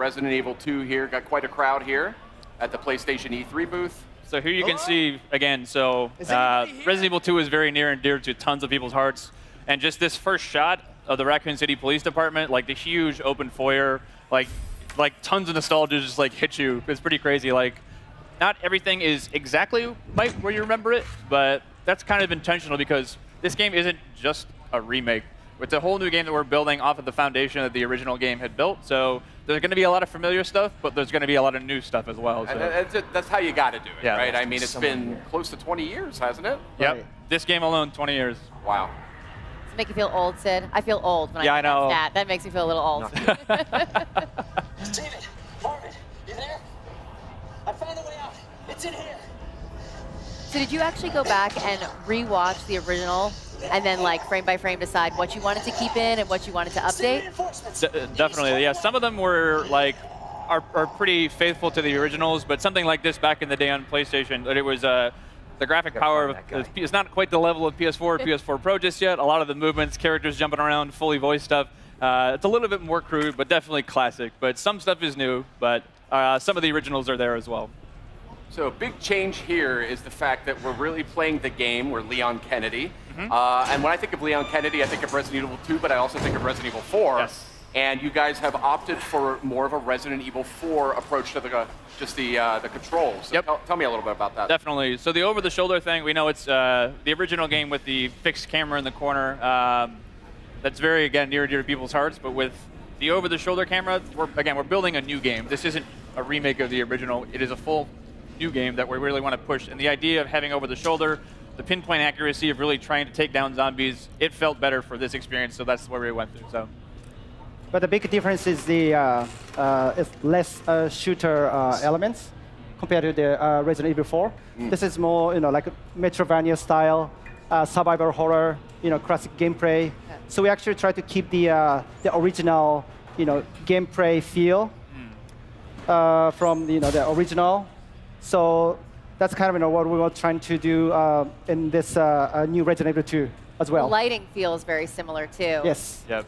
Resident Evil 2 here. Got quite a crowd here at the PlayStation E3 booth. So here you can see, again, so Resident Evil 2 is very near and dear to tons of people's hearts. And just this first shot of the Raccoon City Police Department, like the huge open foyer, like tons of nostalgia just like hit you. It's pretty crazy. Like, not everything is exactly where you remember it, but that's kind of intentional because this game isn't just a remake. It's a whole new game that we're building off of the foundation that the original game had built. So there's going to be a lot of familiar stuff, but there's going to be a lot of new stuff as well. So. And that's how you got to do it, Yeah. right? I mean, it's been close to 20 years, hasn't it? Yep. Right. This game alone, 20 years. Wow. Does it make you feel old, Sid? I feel old when Yeah, I I know. that. That makes me feel a little old. David, Marvin, you there? I found a way out. It's in here. So did you actually go back and re-watch the original and then like frame by frame decide what you wanted to keep in and what you wanted to update? Reinforcements. Definitely, yeah. Some of them were like are pretty faithful to the originals, but something like this back in the day on PlayStation, it was the graphic power of it's not quite the level of PS4 or PS4 Pro just yet. A lot of the movements, characters jumping around, fully voiced stuff. It's a little bit more crude, but definitely classic. But some stuff is new, but some of the originals are there as well. So a big change here is the fact that we're really playing the game. We're Leon Kennedy. Mm-hmm. And when I think of Leon Kennedy, I think of Resident Evil 2, but I also think of Resident Evil 4. Yes. And you guys have opted for more of a Resident Evil 4 approach to the controls. So Yep. tell me a little bit about that. Definitely. So the over-the-shoulder thing, we know it's the original game with the fixed camera in the corner. That's very, again, near and dear to people's hearts. But with the over-the-shoulder camera, we're building a new game. This isn't a remake of the original. It is a full new game that we really want to push. And the idea of having over-the-shoulder, the pinpoint accuracy of really trying to take down zombies, it felt better for this experience. So that's where we went through. So. But the big difference is the it's less shooter elements compared to the Resident Evil 4. This is more, like a Metroidvania style, survival horror, classic gameplay. So we actually try to keep the original, gameplay feel from the original. So that's kind of what we were trying to do in this new Resident Evil 2 as well. The lighting feels very similar too. Yes. Yep.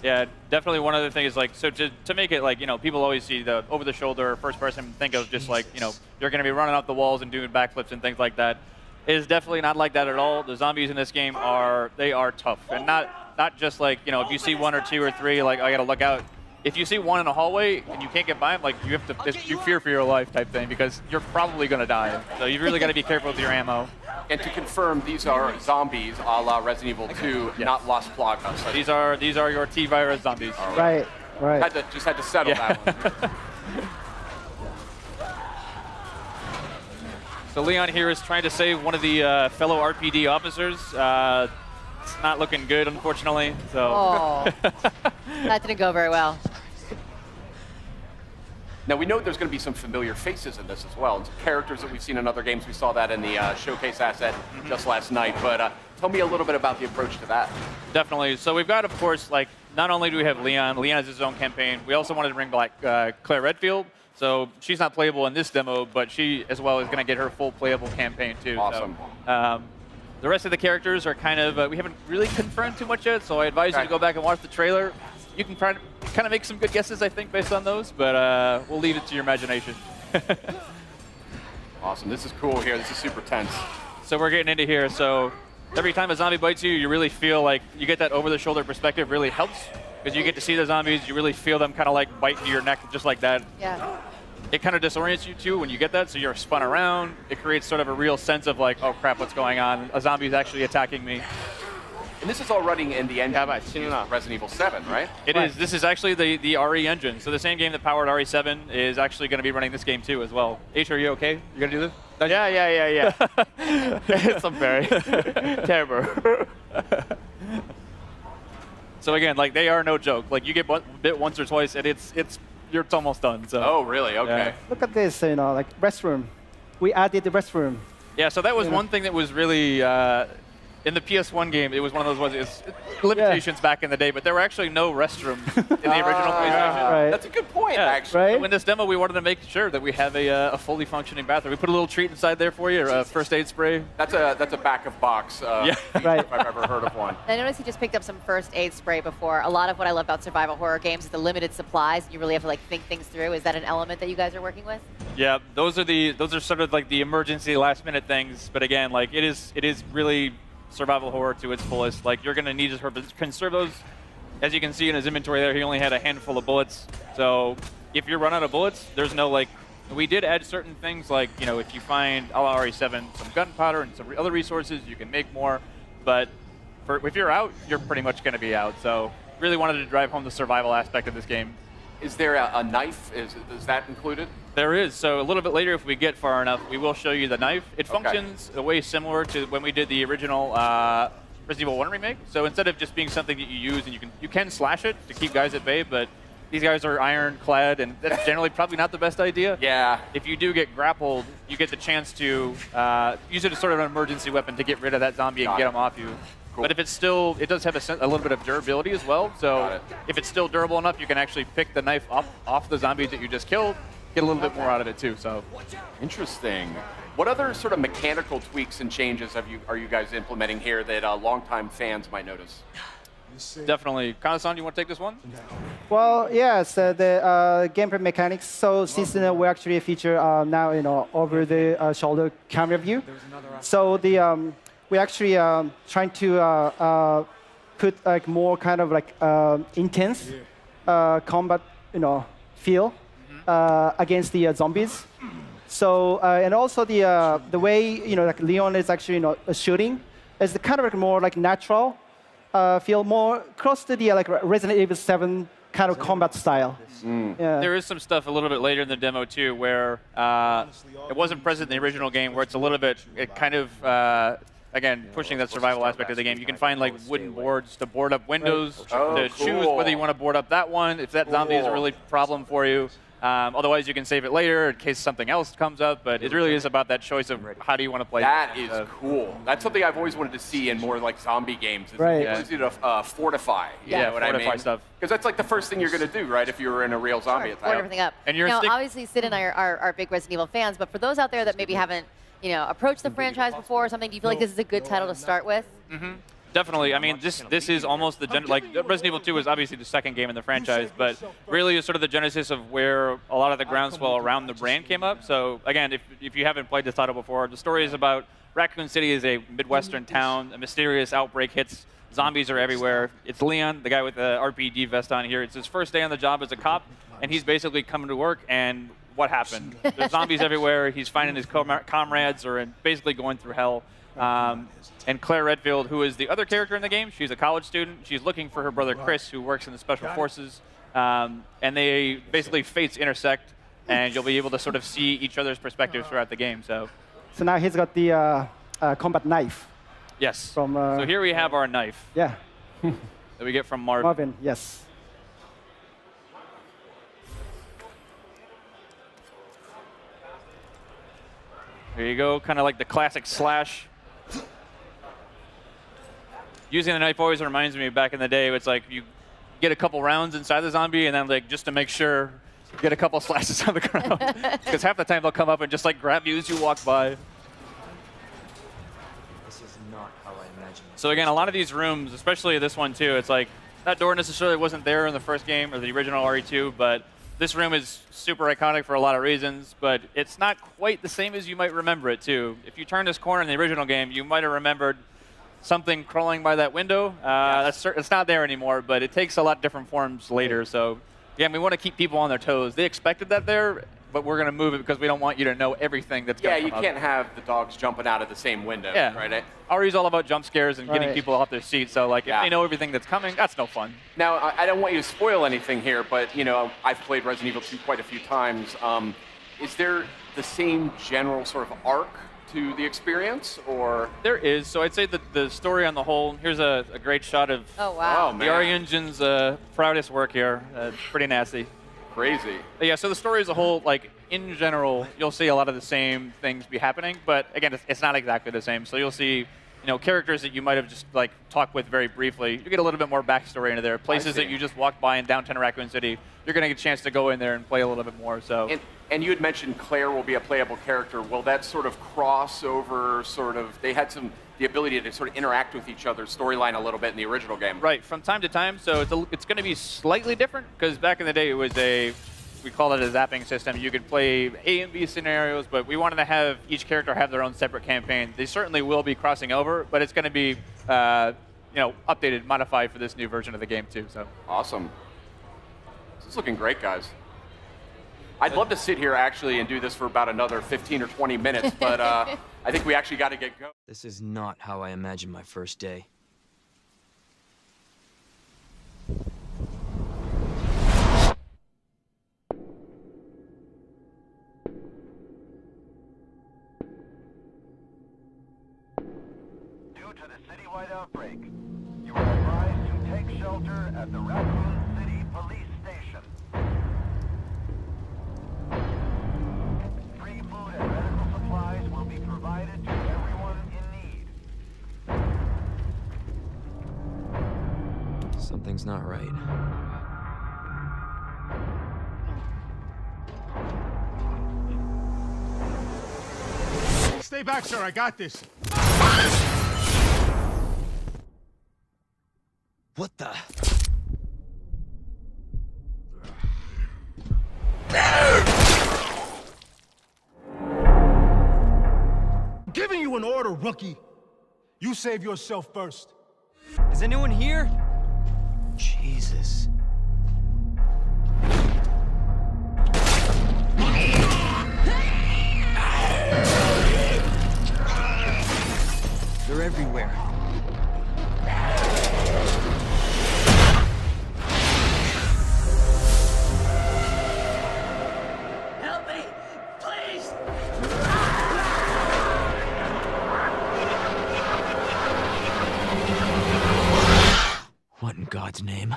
Yeah, definitely one other thing is like, so to make it like, people always see the over-the-shoulder first person, think of just like, you're going to be running up the walls and doing backflips and things like that. It is definitely not like that at all. The zombies in this game are tough. And not just like, if you see one or two or three, like, I got to look out. If you see one in a hallway and you can't get by him, like, you have to, you fear for your life type thing because you're probably going to die. So you really got to be careful with your ammo. And to confirm, these are zombies a la Resident Evil 2, Yes. not Las Plagas. So These are your T-virus zombies. Right. just had to settle that one. So Leon here is trying to save one of the fellow RPD officers. It's not looking good, unfortunately. So. Oh, that didn't go very well. Now, we know there's going to be some familiar faces in this as well, and some characters that we've seen in other games. We saw that in the showcase asset just last night. But tell me a little bit about the approach to that. Definitely. So we've got, of course, like, not only do we have Leon has his own campaign, we also wanted to bring back Claire Redfield. So she's not playable in this demo, but she, as well, is going to get her full playable campaign, too. Awesome. So, the rest of the characters are kind of, we haven't really confirmed too much yet, so I advise you to go back and watch the trailer. You can kind of make some good guesses, I think, based on those, but we'll leave it to your imagination. Awesome. This is cool here. This is super tense. So we're getting into here. So every time a zombie bites you, you really feel like you get that over-the-shoulder perspective really helps because you get to see the zombies. You really feel them kind of like bite into your neck just like that. Yeah. It kind of disorients you too when you get that, so you're spun around. It creates sort of a real sense of like, oh crap, what's going on? A zombie's actually attacking me. And this is all running in the engine Yeah, used in Resident Evil 7, right? It is. This is actually the RE engine. So the same game that powered RE7 is actually going to be running this game too as well. H, are you okay? You going to do this? Yeah. It's very terrible. So again, like they are no joke. Like you get bit once or twice, and it's almost done. So. Oh, really? Okay. Yeah. Look at this, like restroom. We added the restroom. Yeah. So that was one thing that was really in the PS1 game, it was one of those limitations back in the day, but there were actually no restrooms in the original PlayStation. Right. That's a good point, Yeah. actually. Right. So in this demo, we wanted to make sure that we have a fully functioning bathroom. We put a little treat inside there for you, a first aid spray. That's a back of box. Yeah. Right. If I've ever heard of one. I noticed you just picked up some first aid spray before. A lot of what I love about survival horror games is the limited supplies. You really have to like think things through. Is that an element that you guys are working with? Yeah, those are sort of like the emergency last minute things. But again, like it is really survival horror to its fullest. Like you're gonna need to conserve those. As you can see in his inventory there, he only had a handful of bullets. So if you run out of bullets, there's no like. We did add certain things like, you know, if you find a la RE7 some gunpowder and some other resources, you can make more. But if you're out, you're pretty much going to be out. So really wanted to drive home the survival aspect of this game. Is there a knife? Is that included? There is. So a little bit later, if we get far enough, we will show you the knife. It Okay. functions a way similar to when we did the original Resident Evil 1 remake. So instead of just being something that you use and you can slash it to keep guys at bay, but these guys are ironclad, and that's generally probably not the best idea. Yeah. If you do get grappled, you get the chance to use it as sort of an emergency weapon to get rid of that zombie and Got get it. him off you. Cool. But if it's still, it does have a little bit of durability as well. Got So it. if it's still durable enough, you can actually pick the knife up off the zombies that you just killed, get a little bit more out of it too. So Interesting. What other sort of mechanical tweaks and changes are you guys implementing here that longtime fans might notice? definitely, Kana-san, you want to take this one? Well, yes, the gameplay mechanics. So since we actually feature now, over the shoulder camera view. So we actually trying to put like more kind of like intense combat, feel against the zombies. So and also the way like Leon is actually shooting is the kind of like more like natural. Feel more close to the like Resident Evil 7 kind of combat style. Yeah. There is some stuff a little bit later in the demo too, where it wasn't present in the original game, where it's a little bit, it kind of, again, pushing that survival aspect of the game. You can find like wooden boards to board up windows, Oh, to choose cool. whether you want to board up that one, if that zombie is a Cool. really problem for you. Otherwise, you can save it later in case something else comes up. But it really is about that choice of how do you want to play. That is Uh, cool. That's something I've always wanted to see in more like zombie games. Is Right. the ability to fortify. You Yeah, know what I fortify mean? stuff. Because that's like the first thing you're going to do, right? If you were in a real zombie Board attack. everything up. And you're now, stick- obviously, Sid and I are big Resident Evil fans, but for those out there that maybe haven't, approached the franchise before or something, do you feel like this is a good title to start with? Definitely. I mean, this is almost the like Resident Evil 2 is obviously the second game in the franchise, but really is sort of the genesis of where a lot of the groundswell around the brand came up. So again, if you haven't played this title before, the story is about Raccoon City is a Midwestern town. A mysterious outbreak hits. Zombies are everywhere. It's Leon, the guy with the RPD vest on here. It's his first day on the job as a cop, and he's basically coming to work, and what happened? There's zombies everywhere. He's finding his comrades are basically going through hell. And Claire Redfield, who is the other character in the game, she's a college student. She's looking for her brother Chris, who works in the Special Forces. And they basically fates intersect, and you'll be able to sort of see each other's perspectives throughout the game. So, So now he's got the combat knife yes. from. So here we have our knife Yeah, that we get from Marvin. Marvin. Yes. There you go, kind of like the classic slash. Using the knife always reminds me of back in the day. It's like you get a couple rounds inside the zombie, and then like just to make sure, get a couple slashes on the ground. Because half the time they'll come up and just like grab you as you walk by. This is not how I imagined it. So again, a lot of these rooms, especially this one too, it's like that door necessarily wasn't there in the first game or the original RE2, but this room is super iconic for a lot of reasons, but it's not quite the same as you might remember it too. If you turn this corner in the original game, you might have remembered something crawling by that window. It's not there anymore, but it takes a lot different forms later. So again, we want to keep people on their toes. They expected that there, but we're going to move it because we don't want you to know everything that's Yeah, going to you come can't up. have the dogs jumping out of the same window, Yeah. right? RE's all about jump scares and getting Right. people off their seats. So like, Yeah. if they know everything that's coming, that's no fun. Now, I don't want you to spoil anything here, but I've played Resident Evil 2 quite a few times. Is there the same general sort of arc to the experience, or? There is. So I'd say that the story on the whole, here's a great shot of Oh, wow. Oh, the man. RE Engine's proudest work here. Pretty nasty. Crazy. But yeah, so the story as a whole, like in general, you'll see a lot of the same things be happening, but again, it's not exactly the same. So you'll see characters that you might have just like talked with very briefly. You get a little bit more backstory into there. Places that you just walked by in downtown Raccoon City, you're going to get a chance to go in there and play a little bit more. So. And you had mentioned Claire will be a playable character. Will that sort of cross over? They had the ability to sort of interact with each other's storyline a little bit in the original game. Right, from time to time. So it's going to be slightly different because back in the day it was we call it a zapping system. You could play A and B scenarios, but we wanted to have each character have their own separate campaign. They certainly will be crossing over, but it's going to be updated, modified for this new version of the game too. So awesome. This is looking great, guys. I'd love to sit here actually and do this for about another 15 or 20 minutes, but I think we actually got to get going. This is not how I imagined my first day. Due to the citywide outbreak, you are advised to take shelter at the Raccoon City Police Station. Free food and medical supplies will be provided to everyone in need. Something's not right. Stay back, sir. I got this. What the? I'm giving you an order, rookie. You save yourself first. Is anyone here? Jesus. They're everywhere. Help me, please! What in God's name?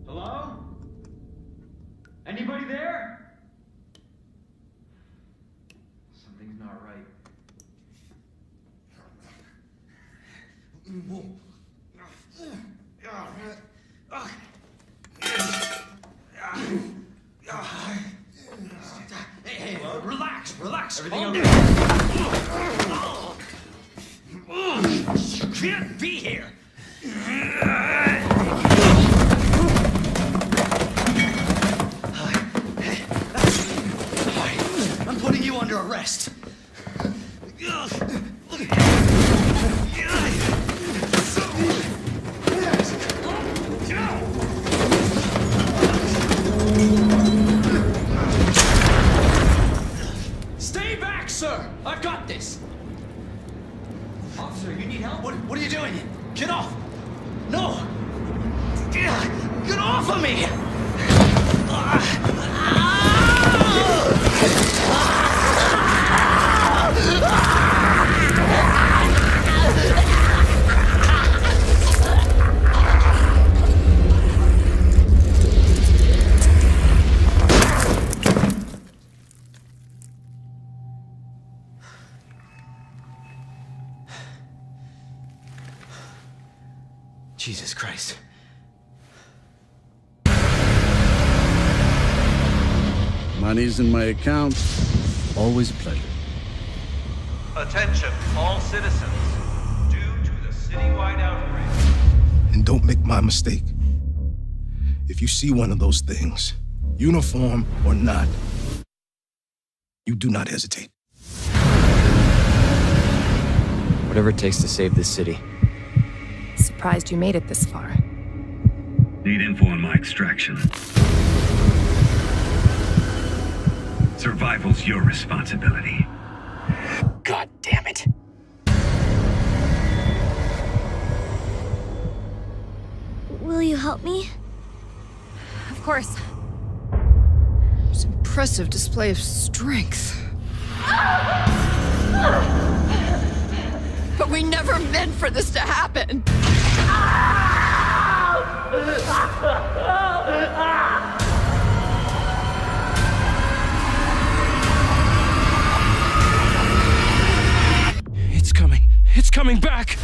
Hello? Anybody there? Something's not right. Hey, relax. Everything okay? You can't be here. I'm putting you under arrest. Stay back, sir! I've got this! Officer, you need help? What are you doing? Get off! No! Get off of me! Jesus Christ. Money's in my account. Always a pleasure. Attention, all citizens. Due to the citywide outbreak. And don't make my mistake. If you see one of those things, uniform or not, you do not hesitate. Whatever it takes to save this city. Surprised you made it this far. Need info on my extraction. Survival's your responsibility. God damn it. Will you help me? Of course. It's an impressive display of strength. But we never meant for this to happen. It's coming. It's coming back!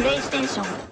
PlayStation